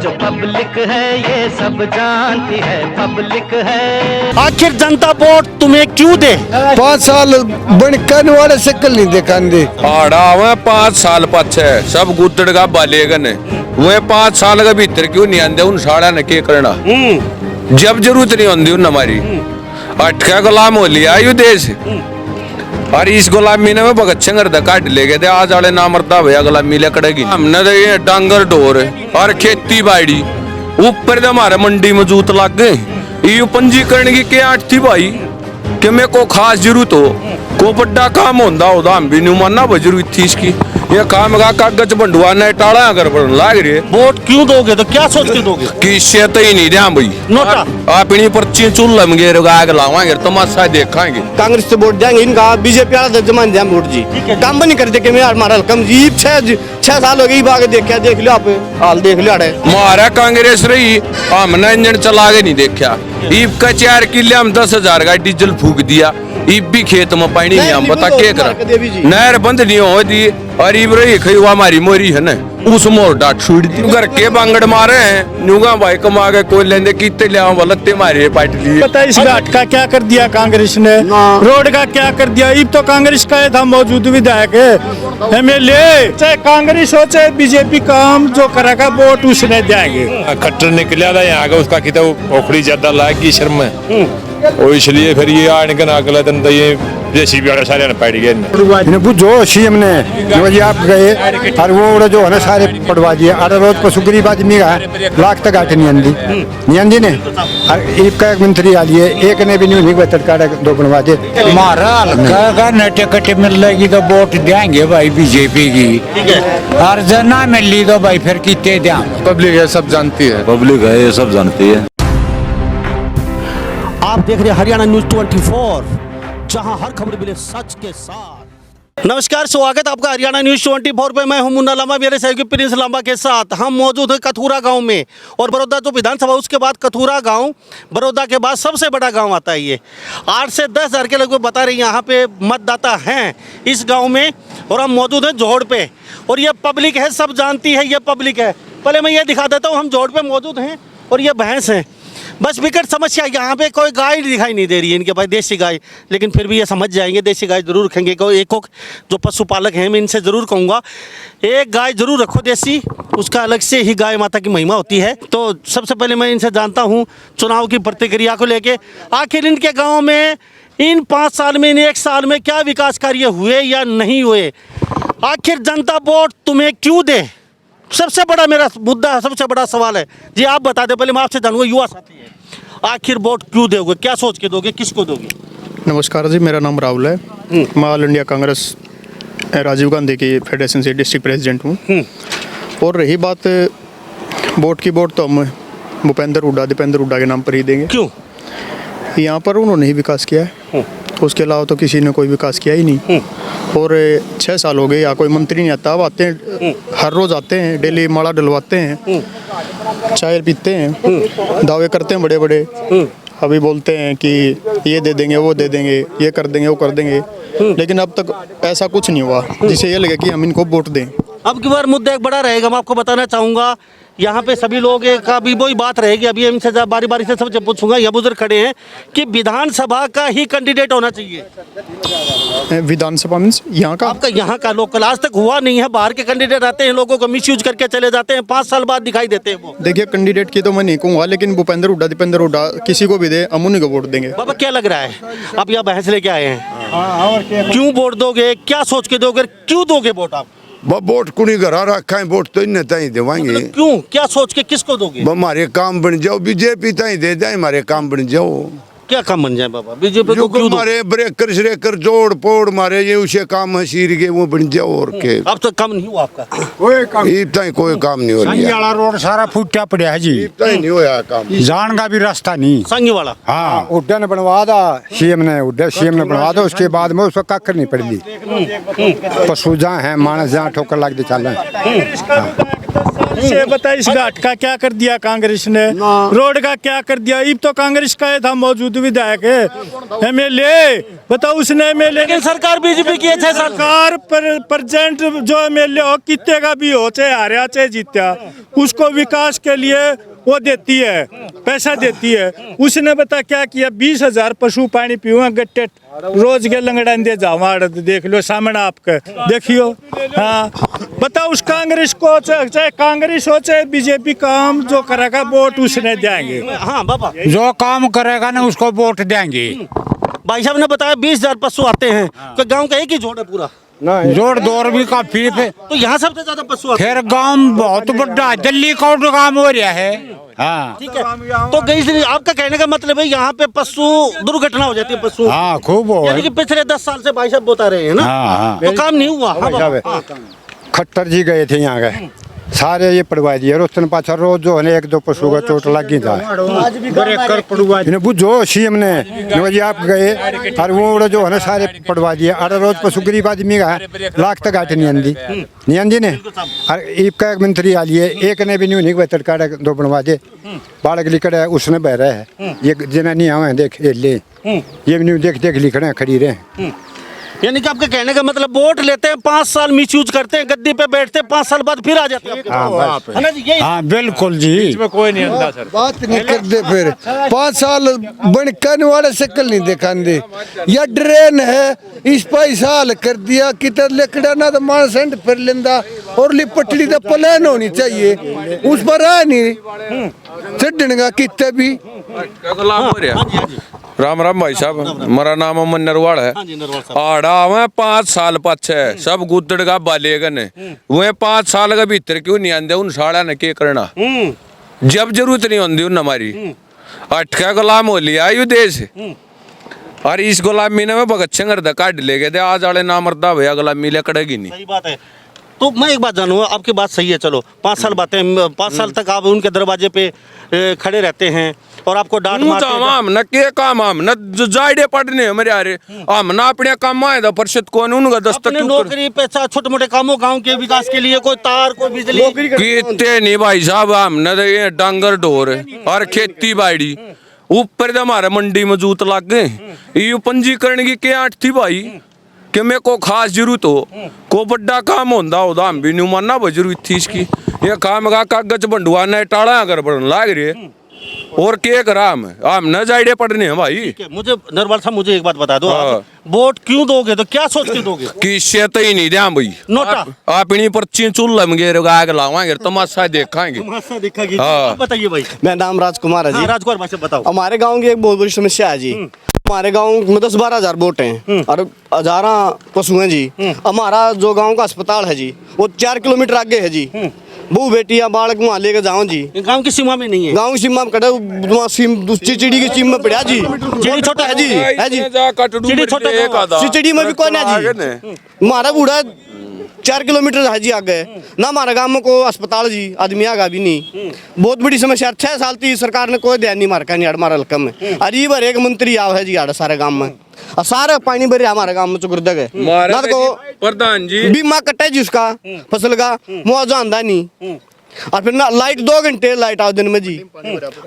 जो पब्लिक है ये सब जानती है, पब्लिक है। आखिर जनता वोट तुम्हें क्यों दे? 5 साल बनकर वाले शक्ल नहीं देखा दे। आड़ा हुआ 5 साल पछे सब गुदड़ का बालेगन वे 5 साल के भीतर क्यों नहीं आंदे उन साड़ा ने के करना जब जरूरत नहीं होती उन हमारी अटका गुलाम हो लिया यू देश और इस गुलामी ने भगत सिंह काट ले गए थे आज वाले ना मरता भैया गुलामी लकड़ेगी हमने तो ये डांगर ढोर और खेती बाड़ी ऊपर तो हमारे मंडी में जूत लग गए ये पंजीकरण की क्या आठ थी भाई कि मेरे को खास जरूरत हो को बड़ा काम होता हो हम भी नहीं मानना जरूरत थी इसकी ये काम का कागज बंडवाना टाड़ा अगर लाग रही है। वोट क्यों दोगे? तो क्या सोच के दोगे? किससे तो ही नहीं दिया भाई नोटा अपनी पर्ची चूल्हा में आग लावाएंगे तमाशा देखाएंगे। कांग्रेस से वोट देंगे इनका बीजेपी वाला जमान दिया वोट जी काम नहीं करते कि हमारा कम जी 6 साल हो गई आगे देखा देख लो आप हाल देख लो हमारा कांग्रेस रही हमने इंजन चला के नहीं देखा ईब का 4 किले हम 10,000 का डीजल फूक दिया ईब भी खेत में पानी नहीं हम बता के करा नहर बंद नहीं हो दी और ईब रही खई हमारी मोरी है ना उस मोर डाट छूट दी घर के बांगड़ मारे हैं न्यूगा भाई कमा के कोई लेंदे कितने ले लत्ते मारे पाट लिए पता है इसमें अटका क्या कर दिया कांग्रेस ने रोड का क्या कर दिया ईब तो कांग्रेस का था मौजूद विधायक MLA चाहे कांग्रेस हो चाहे बीजेपी काम जो करेगा वोट उसने देंगे। खट्टर निकला था यहाँ का उसका कितना ओखड़ी ज्यादा लागी शर्म और इसलिए फिर ये आने का अगला दिन तो ये जेसीबी वाले सारे बैठ गए बुझो सीएम ने जो आप गए और वो जो है ना सारे पड़वा दिए अरे रोज को सुगरीब आदमी का लाख तक आके नहीं आंदी ने और एक का मंत्री आ लिए एक ने भी नहीं बतड़का 2 बनवा दे हमारा हल्का का टिकट मिल रही तो वोट देंगे भाई बीजेपी की और जना मिली तो भाई फिर कितने दें पब्लिक है सब जानती है पब्लिक है ये सब जानती है। आप देख रहे हैं हरियाणा न्यूज 24 जहां हर खबर मिले सच के साथ। नमस्कार, स्वागत आपका हरियाणा न्यूज 24 पे। मैं हूं मुन्ना लांबा, मेरे सहयोगी प्रिंस लांबा के साथ हम मौजूद हैं कथूरा गांव में। और बड़ौदा जो विधानसभा उसके बाद कथूरा गांव बड़ौदा के बाद सबसे बड़ा गांव आता है। ये 8 से 10 हज़ार के लगभग बता रहे हैं यहाँ पे मतदाता हैं इस गाँव में। और हम मौजूद हैं जोड़ पे और ये पब्लिक है, सब जानती है ये पब्लिक है। पहले मैं ये दिखा देता हूँ, हम जोड़ पे मौजूद हैं और ये भैंस हैं। बस विकट समस्या यहाँ पे कोई गाय दिखाई नहीं दे रही है इनके पास, देसी गाय। लेकिन फिर भी ये समझ जाएंगे देसी गाय जरूर रखेंगे। कोई एक जो पशुपालक हैं मैं इनसे ज़रूर कहूँगा एक गाय जरूर रखो देसी, उसका अलग से ही गाय माता की महिमा होती है। तो सबसे पहले मैं इनसे जानता हूँ चुनाव की प्रतिक्रिया को लेके, आखिर इनके गाँव में इन 5 साल में इन 1 साल में क्या विकास कार्य हुए या नहीं हुए? आखिर जनता वोट तुम्हें क्यों दे? सबसे बड़ा मेरा मुद्दा, सबसे बड़ा सवाल है जी। आप बता दें, पहले मैं आपसे जानूंगा, युवा साथी है, आखिर वोट क्यों दोगे? क्या सोच के दोगे? किसको दोगे? नमस्कार जी, मेरा नाम राहुल है। मैं ऑल इंडिया कांग्रेस राजीव गांधी की फेडरेशन से डिस्ट्रिक्ट प्रेसिडेंट हूँ। और रही बात वोट की, वोट तो हम दीपेंद्र हुड्डा के नाम पर ही देंगे। क्यों? यहाँ पर उन्होंने ही विकास किया है, उसके अलावा तो किसी ने कोई विकास किया ही नहीं। और 6 साल हो गए यहाँ कोई मंत्री नहीं आता। अब आते हैं, हर रोज आते हैं, डेली माला डलवाते हैं, चाय पीते हैं, दावे करते हैं बड़े बड़े। अभी बोलते हैं कि ये दे देंगे, वो दे देंगे, ये कर देंगे, वो कर देंगे, लेकिन अब तक ऐसा कुछ नहीं हुआ जिससे ये लगे कि हम इनको वोट दें। अब की बार मुद्दा एक बड़ा रहेगा, मैं आपको बताना चाहूँगा। यहाँ पे सभी लोग का भी वही बात रहेगी। अभी इनसे बारी बारी से सबसे पूछूंगा, ये बुजुर्ग खड़े हैं कि विधानसभा का ही कैंडिडेट होना चाहिए। विधानसभा मीन्स यहाँ का? आपका यहाँ का लोकल आज तक हुआ नहीं है। बाहर के कैंडिडेट आते हैं, लोगों को मिसयूज करके चले जाते हैं, 5 साल बाद दिखाई देते हैं वो। देखिए, कैंडिडेट की तो मैं नहीं कहूँगा, लेकिन दीपेंद्र हुड्डा किसी को भी दे, हम उन्हीं को वोट देंगे। बाबा क्या लग रहा है, आप यहाँ बहस लेके आए हैं, क्यों वोट दोगे? क्या सोच के दोगे? क्यों दोगे वोट आप? वोट कुणी घरा रखा है, वोट तो इन्हें ताई देवाएंगे। मतलब क्यों? क्या सोच के किसको दोगे? हमारे काम बन जाओ, बीजेपी ताई दे जाए, हमारे काम बन जाओ। क्या काम बन जाए बाबा? बीजेपी को क्यों? हमारे ब्रेकर श्रेकर जोड़ पोड़ मारे ये उसे काम है सीर के वो बन जाओ। और के अब तक काम नहीं हुआ आपका? कोई काम नहीं हो रहा। रोड सारा फूटा पड़ा है जी, नहीं होया काम, जान का भी रास्ता नहीं। संगी वाला हाँ, उड्डा ने बनवा दा, सीएम ने बनवा दो, उसके बाद में उसको कक्कर नहीं पड़ी। पशु जहाँ है, मानस जहाँ ठोकर लग दे चल रहे। से बता इस घाट का क्या कर दिया कांग्रेस ने, रोड का क्या कर दिया। अब तो कांग्रेस का था मौजूद विधायक एमएलए, बताओ उसने एमएलए। लेकिन सरकार बीजेपी की है 6 साल। सरकार पर प्रेजेंट जो एमएलए हो कितने का भी हो, चाहे हारा चाहे जीता, उसको विकास के लिए वो देती है, पैसा देती है। उसने बता क्या किया, 20,000 पशु पानी पीवा गट्टे रोज के लंगड़ा दे जावा, देख लो सामने आपके देखियो। हाँ बताओ उस कांग्रेस को, चाहे कांग्रेस हो चाहे बीजेपी, काम जो करेगा वोट उसने देंगे। हाँ बाबा, जो काम करेगा ना उसको वोट देंगे। भाई साहब ने बताया 20,000 पशु आते हैं, तो गांव का एक ही जोड़ है पूरा, जोड़ दौर भी काफी थे। तो यहाँ सबसे ज्यादा पशु आते हैं। फिर गांव बहुत बड़ा है, दिल्ली का काम हो रहा है। हाँ ठीक है, तो गई आपका कहने का मतलब है यहाँ पे पशु दुर्घटना हो जाती है पशु। हाँ खूब हो। यानी कि पिछले 10 साल से भाई साहब बता रहे हैं ना। हाँ, तो काम नहीं हुआ। हाँ, बाबा। खट्टर जी गए थे यहाँ गए, सारे ये पड़वा दिए। रोस्तन पाछा रोज जो है 1-2 पशु का चोट लग गई था। इन्हें बुझो सीएम ने जी आप गए और वो जो है ना सारे पड़वा दिए। अरे रोज पशु गरीब आदमी का लाख तक आटे नहीं आंदी ने। और एक का एक मंत्री आ लिए, एक ने भी नहीं हुई तड़का 2 बनवा दे बालक लिखड़ है उसने बह रहा है। ये जनानी आवे देख ले, ये भी नहीं देख लिखड़े खड़ी रहे। यानी कि आपके कहने का मतलब वोट लेते हैं, 5 साल मिसयूज करते हैं, गद्दी पे बैठते हैं, 5 साल बाद फिर आ जाते हैं। है ना जी, यही। हाँ बिल्कुल जी, इसमें कोई नहीं अंधा सर। बात नहीं कर दे, फिर 5 साल बनकन वाले शक्ल नहीं दिखा दे। या ड्रेन है इस पैसा हल कर दिया, कितना लकड़ा ना तो मानस फिर लेंदा, और पटड़ी तो प्लान होनी चाहिए, उस पर आ नहीं चढ़ने का कितना भी। राम राम भाई साहब, मेरा नाम अमन नरवाल है। आड़ा वह 5 साल पाछे सब गुदड़ का बालेगन वह 5 साल का भीतर क्यों नहीं आंदे, उन साड़ा ने के करना जब जरूरत नहीं होती उन हमारी। अटका गुलाम हो लिया यू देश, और इस गुलामी ने मैं भगत सिंह काट ले गए थे। आज वाले ना मरदा भैया गुलामी ले कड़ेगी नहीं। सही बात है। तो मैं एक बात जानूंगा, आपकी बात सही है, चलो 5 साल बातें, 5 साल तक आप उनके दरवाजे पे खड़े रहते हैं और आपको डांट मारते हैं। हम न के काम हम न जाड़े पड़ने हमारे आ रहे हम ना अपने काम आए परिषद कौन उनका दस्तक नौकरी पैसा छोटे मोटे कामों गांव के विकास के लिए, कोई तार कोई बिजली कितने नहीं भाई साहब। हम न ये डांगर ढोर और खेती बाड़ी ऊपर तो हमारे मंडी में जूत लग गए। ये पंजीकरण की क्या आठ थी भाई कि मेरे को खास जरूरत हो, को बड़ा काम होता होता हम भी नहीं मानना वो जरूरत थी इसकी। ये काम का कागज बंडवाना टाड़ा अगर बढ़ने लाग रही है और क्या करा हम न जाइडे पड़ने हैं भाई। मुझे नरवाल साहब मुझे एक बात बता दो, आप वोट क्यों दोगे, तो क्या सोच के दोगे? किससे तो ही नहीं दिया भाई, नोटा आप इन्हीं पर्ची चूल्हा में गेर आग लावाएंगे तमाशा देखाएंगे। बताइए भाई। मेरा नाम राजकुमार है जी। राजकुमार भाई से बताओ। हमारे गांव की एक बहुत बड़ी समस्या है जी। हमारे गांव में 10-12 हजार वोट हैं और 1000 पशु हैं जी। हमारा जो गांव का अस्पताल है जी वो 4 किलोमीटर आगे है जी। बहू बेटियां बालक वहाँ लेकर जाओ जी। गांव की सीमा में नहीं है, गांव की सीमा में कड़ा चिड़ी की सीमा में पड़ा जी। चिड़ी छोटा है जी, है जी चिड़ी छोटा, चिड़ी में भी कौन है जी। हमारा बूढ़ा 4 किलोमीटर है जी आगे ना। हमारा गाँव में कोई अस्पताल जी आदमी आगा भी नहीं। बहुत बड़ी समस्या। 6 साल थी सरकार ने कोई ध्यान नहीं मारका नहीं हमारा हल्का में। अरे बार एक मंत्री आव है जी आड़ा सारे गाँव में, और सारा पानी भरे हमारे गाँव में चुकर दे ना तो प्रधान जी बीमा कटे जी उसका फसल का मुआवजा आंदा नहीं। और फिर ना लाइट 2 घंटे लाइट आओ दिन में जी।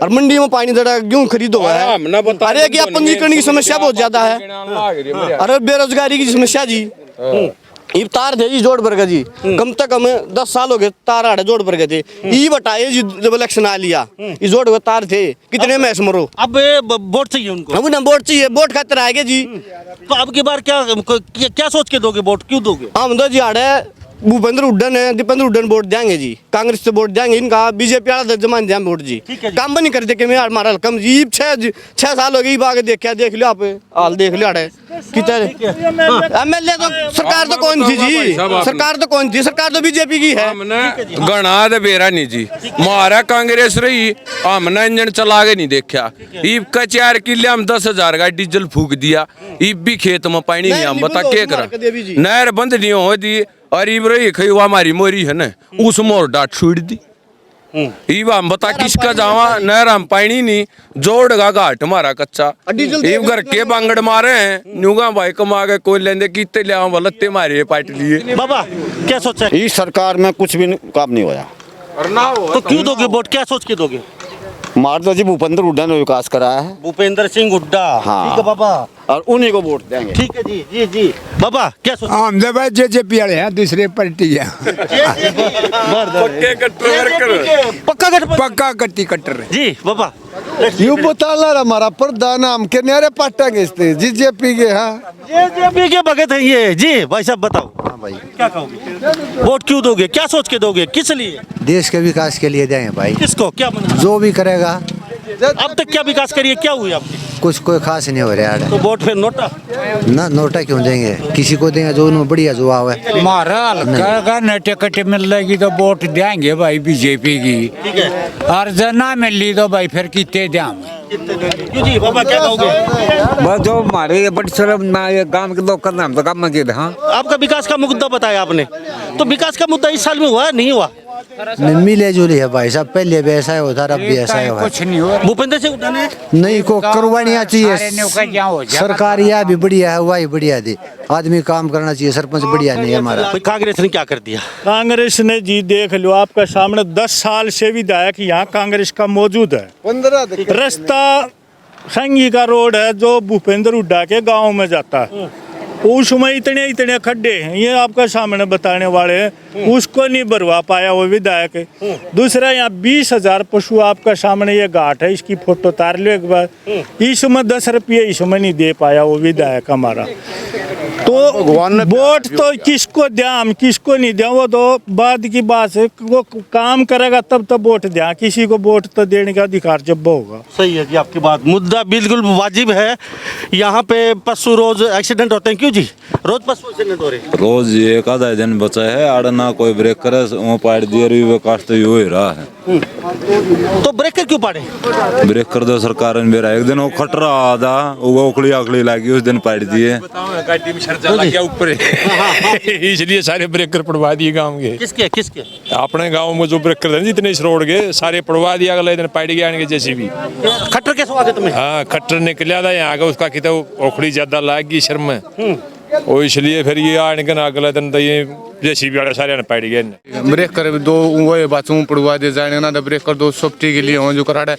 और मंडी में पानी जरा क्यों खरीदो है। अरे क्या पंजीकरण की समस्या बहुत ज्यादा है। अरे बेरोजगारी की समस्या जी। ये तार थे जी जोड़ पर गए जी, कम से कम 10 साल हो गए तार आड़े जोड़ पर गए थे। ये बताए जी जब इलेक्शन आ लिया ये जोड़ हुए तार थे कितने में मरो। अब वोट चाहिए उनको, हम ना वोट चाहिए, वोट खातिर आएंगे जी। तो अब की बार क्या सोच के दोगे वोट, क्यों दोगे? हम तो जी आड़े भूपेंद्र हुड्डा है, दीपेंद्र हुड्डा वोट देंगे जी। कांग्रेस से वोट देंगे, इनका बीजेपी वाला जमान दें वोट जी। काम भी नहीं करते कि मैं हमारा हल्कम जी 6 साल हो गई बाग देखा, देख लो आप हाल देख लो आड़े कितने एमएलए। तो सरकार तो कौन थी जी, सरकार तो कौन थी, सरकार तो बीजेपी की है। गणा दे बेरा नहीं जी, मारा कांग्रेस रही हमने इंजन चला के नहीं देखा। ईब का 4 किले हम 10,000 का डीजल फूक दिया। ईब भी खेत में पानी नहीं, हम बता क्या करा। नहर बंद नहीं हो दी और ईब रही खई हमारी मोरी है ना उस मोर डाट छुड़ दी। ईब हम बता किसका जावा, नहर हम पानी नहीं, जोड़ का घाट मारा कच्चा। ईब घर के बांगड़ मारे हैं न्यूगा भाई कमा के कोई लेंदे कितने ले लत्ते मारे पाट लिए। बाबा क्या सोचा? इस सरकार में कुछ भी काम नहीं होया। तो क्यों दोगे वोट, क्या सोच के दोगे? मार तो जी भूपेंद्र हुड्डा ने विकास कराया है। भूपेंद्र सिंह हुड्डा। हाँ। ठीक है बाबा, और उन्हीं को वोट देंगे। ठीक है जी जी जी। बाबा क्या सोच? हम जब जेजेपी वाले हैं, दूसरे पार्टी है। पक्का गठबंधन, पक्का गट्टी कट्टर है जी बाबा। यू बताना हमारा प्रधान हम के न्यारे पाटेंगे इससे जीजेपी के। हाँ जेजेपी के भगत हैं ये जी। भाई साहब बताओ। हाँ भाई, क्या कहोगे? वोट क्यों दोगे, क्या सोच के दोगे, किस लिए? देश के विकास के लिए देंगे भाई। किसको, क्या जो भी करेगा। अब तक क्या विकास करिए, क्या हुई आपकी? कुछ कोई खास नहीं हो रहा है। तो वोट फिर नोटा ना, नोटा क्यों देंगे, किसी को देंगे जो उन्होंने बढ़िया जो आवे। हमारा हल्का का न टिकट मिल जाएगी तो वोट देंगे भाई बीजेपी की। ठीक है। और जब ना मिली तो भाई फिर कितने देंगे। क्यों जी बाबा, क्या कहोगे? बस जो हमारे बड़ी शर्म ना ये गांव के लोग करना हम तो काम मंगे। हाँ, आपका विकास का मुद्दा बताया आपने, तो विकास का मुद्दा इस साल में हुआ नहीं हुआ? मिले जुली है भाई साहब, पहले भी ऐसा होता अब भी ऐसा है। कुछ नहीं हो भूपेंद्र सिंह हुड्डा ने नहीं को करवानिया चाहिए। सरकार यह भी बढ़िया है, वही बढ़िया थी। आदमी काम करना चाहिए, सरपंच बढ़िया नहीं है हमारा। कांग्रेस ने क्या कर दिया? कांग्रेस ने जी देख लो आपका सामने 10 साल से विधायक यहाँ कांग्रेस का मौजूद है। 15 रास्ता संगी का रोड है जो भूपेंद्र हुड्डा के गांव में जाता है, उसमें इतने इतने खड्डे हैं, ये आपका सामने बताने वाले हैं। उसको नहीं भरवा पाया वो विधायक। दूसरा यहाँ 20,000 पशु आपका सामने ये घाट है, इसकी फोटो तार लो एक बार। इसमें 10 रुपये इसमें नहीं दे पाया वो विधायक हमारा। तो वोट तो किसको द्या, हम किसको नहीं द्या, वो तो बाद की बात है। वो काम करेगा तब तो वोट द्या, किसी को वोट तो देने का अधिकार जब होगा। सही है जी आपकी बात, मुद्दा बिल्कुल वाजिब है। यहाँ पे पशु रोज एक्सीडेंट होते हैं, क्यों जी? रोज पशु एक्सीडेंट हो रहे हैं। रोज एक आधा दिन बचा है, आड़ ना कोई ब्रेक करे, वो पाड़ दिए विकास तो यो ही रहा है। तो ब्रेकर क्यों पाड़े? ब्रेक कर दो सरकार ने मेरा। एक दिन वो खट रहा था, वो उखड़ी आखड़ी लगी, उस दिन पाड़ दिए। ऊपर इसलिए सारे ब्रेकर पड़वा दिए गाँव के। किसके किसके? अपने गाँव में जो ब्रेकर थे जितने इस रोड के सारे पड़वा दिया, अगले दिन पाड़ गया आने के जैसे भी। खट्टर कैसे आ गए तुम्हें? हाँ, खट्टर निकला था यहाँ का, उसका कितना ओखड़ी ज्यादा लागी शर्म में, और इसलिए फिर ये आने के अगले दिन तो ये जैसी भी सारे ने पाड़ गए। ब्रेक कर दो वो बातों पड़वा दे जाने ना, ब्रेक कर दो सेफ्टी के लिए हो जो कराड़ा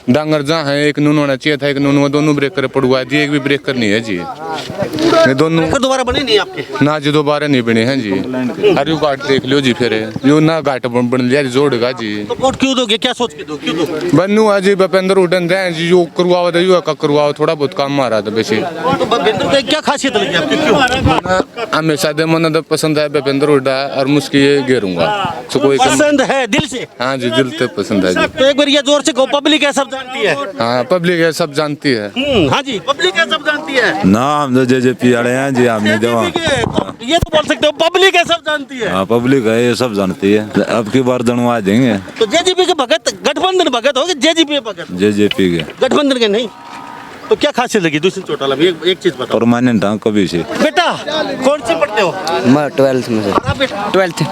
डांगर जहाँ है, एक नून होना चाहिए था, एक नून, दोनों ब्रेकर पड़वा दिए, एक भी ब्रेकर नहीं है जी। ये दोनों दोबारा बने नहीं आपके? ना जी, दोबारा नहीं बने हैं जी। अरे घाट देख लो जी, फिर जो ना घाट बन लिया जोड़ेगा जी। तो वोट क्यों दोगे, क्या सोच के दो, क्यों दोगे? बनू है जी भूपेंद्र हुड्डा दे जी, जो करवाओ दे का करवाओ, थोड़ा बहुत काम मारा था वैसे। तो भूपेंद्र को क्या खासियत लगी आपकी, क्यों? हमेशा दे मन पसंद है भूपेंद्र हुड्डा, और मुझकी ये घेरूंगा तो कोई पसंद है दिल से? हाँ जी, दिल से पसंद है जी। तो एक बार ये जोर से कहो, पब्लिक है सब जानती है। हाँ, पब्लिक है सब जानती है। हाँ जी, पब्लिक है सब जानती है ना, हम तो जेजेपी वाले हैं जी, हमने देवा। ये तो बोल सकते हो, पब्लिक है सब जानती है। हाँ, पब्लिक है, ये सब जानती है। अब की बार जनवा देंगे। तो जेजेपी के भगत, गठबंधन भगत हो गए, जेजेपी भगत, जेजेपी के, गठबंधन के नहीं। तो क्या खासियत लगी दूसरी चौटाला में, एक चीज बताओ। परमानेंट हाँ, कभी से। बेटा कौन से पढ़ते हो? मैं 12th में से। 12th।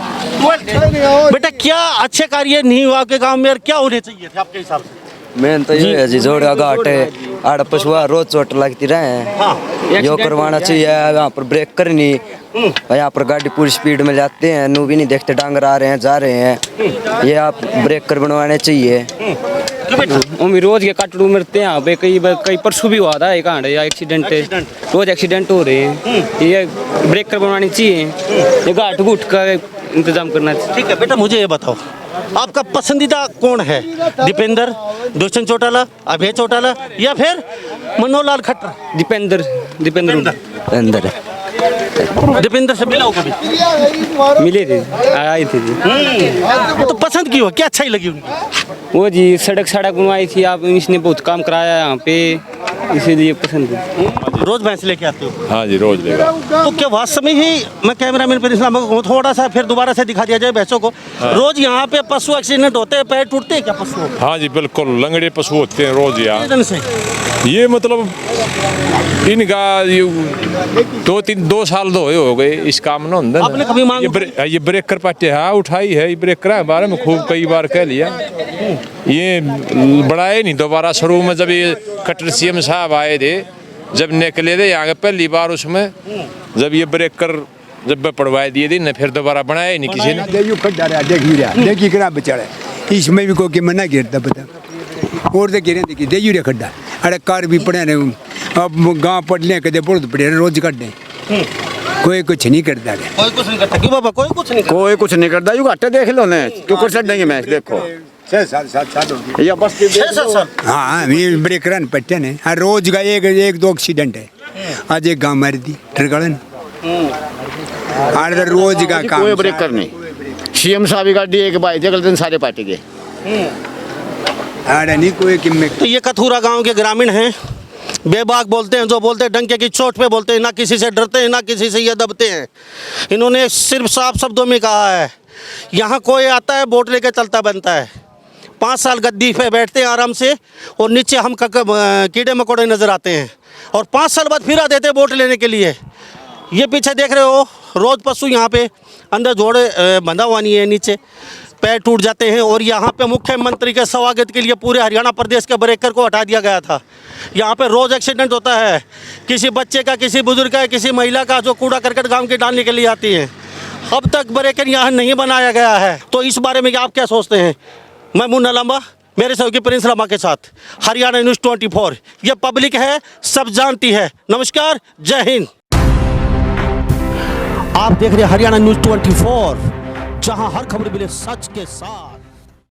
बेटा क्या अच्छे कार्य नहीं हुआ आपके गांव में, और क्या होने चाहिए थे आपके हिसाब से? मेन तो ये है जी, जोड़ा घाट है, आड़ पशुआ रोज चोट लगती रहे, यो करवाना चाहिए। यहाँ पर ब्रेक करनी, यहाँ पर गाड़ी पूरी स्पीड में जाते हैं, नू भी नहीं देखते, डांगर आ रहे हैं जा रहे हैं, ये आप ब्रेक कर बनवाने चाहिए। रोज के कटड़ू मरते हैं यहाँ पे, कई परसों भी हुआ था एक या एक्सीडेंट, रोज एक्सीडेंट हो रहे हैं, ये ब्रेक कर बनवानी चाहिए, ये घाट घूट का इंतजाम करना चाहिए। ठीक है बेटा, मुझे ये बताओ आपका पसंदीदा कौन है? दीपेंद्र, दुष्यंत चौटाला, अभय चौटाला, या फिर मनोहर लाल खट्टर? दीपेंद्र दीपेंद्र से मिला हो कभी? मिले थे, आए थे जी। तो पसंद क्यों, क्या अच्छाई लगी उनको? वो जी सड़क बनवाई थी, आप इसने बहुत काम कराया यहाँ पे, इसीलिए पसंद है। रोज भैंस लेके आते हो? हाँ जी, रोज लेगा। तो क्या वास्तव में ही, मैं कैमरामैन पर इस्लाम को थोड़ा सा फिर दोबारा से दिखा दिया जाए भैंसों को। रोज यहाँ पे पशु एक्सीडेंट होते हैं, पैर टूटते हैं क्या पशुओं? हाँ जी बिल्कुल, लंगड़े पशु होते हैं रोज यहाँ से। ये मतलब इनका 2 साल हो गए इस काम ना होता। आपने कभी मांग ये ब्रेक कर पाते? हाँ उठाई है, ये ब्रेक करा बारे में खूब कई बार कह लिया, ये बढ़ाए नहीं दोबारा। शुरू में जब ये खट्टर CM साहब आए थे, जब निकले थे यहाँ के पहली बार, उसमें जब ये ब्रेक कर जब पड़वा दिए थी न फिर दोबारा बनाया ही नहीं किसी ने। देखियो खड्डा रहा देखी करा बेचारा इसमें भी कोई मना गिरता पता और तो गिरे देखी देखियो रे खड्डा अरे कार भी पड़े ने अब गाँव पढ़ लें कदे बुढ़ पड़े रोज कट दें कोई कुछ नहीं करता कोई कुछ नहीं करता क्यों बाबा कोई कुछ नहीं करता यू घाटे देख लो ने क्यों कर देंगे मैच देखो 6-7 साल हो गए या बस 6-7 साल हाँ ये ब्रेक रन पट्टे ने हर रोज का एक दो एक्सीडेंट है आज एक गाँव मार दी ट्रगड़न हर रोज का काम कोई ब्रेक करने सीएम साहब की गाड़ी एक बाइक अगले दिन सारे पार्टी के अरे नहीं कोई कीमत। तो ये कथूरा गांव के ग्रामीण हैं, बेबाक बोलते हैं, जो बोलते हैं डंके की चोट पे बोलते हैं, ना किसी से डरते हैं ना किसी से ये दबते हैं। इन्होंने सिर्फ साफ शब्दों में कहा है यहाँ कोई आता है वोट लेके चलता बनता है। 5 साल गद्दी पे बैठते हैं आराम से और नीचे हम कीड़े मकोड़े नज़र आते हैं और 5 साल बाद फिर आ देते हैं वोट लेने के लिए। ये पीछे देख रहे हो रोज़ पशु यहाँ पे अंदर जोड़े बंधा हुआ नहीं है, नीचे पैर टूट जाते हैं। और यहाँ पे मुख्यमंत्री के स्वागत के लिए पूरे हरियाणा प्रदेश के ब्रेकर को हटा दिया गया था। यहाँ पे रोज़ एक्सीडेंट होता है, किसी बच्चे का, किसी बुजुर्ग का, किसी महिला का जो कूड़ा करकट गाँव के डालने के लिए आती है। अब तक ब्रेकर यहाँ नहीं बनाया गया है। तो इस बारे में आप क्या सोचते हैं? मैं मुन्ना लांबा, मेरे सहयोगी प्रिंस लांबा के साथ हरियाणा न्यूज़ 24। ये पब्लिक है, सब जानती है। नमस्कार, जय हिंद। आप देख रहे हैं हरियाणा न्यूज़ 24, जहां हर खबर मिले सच के साथ।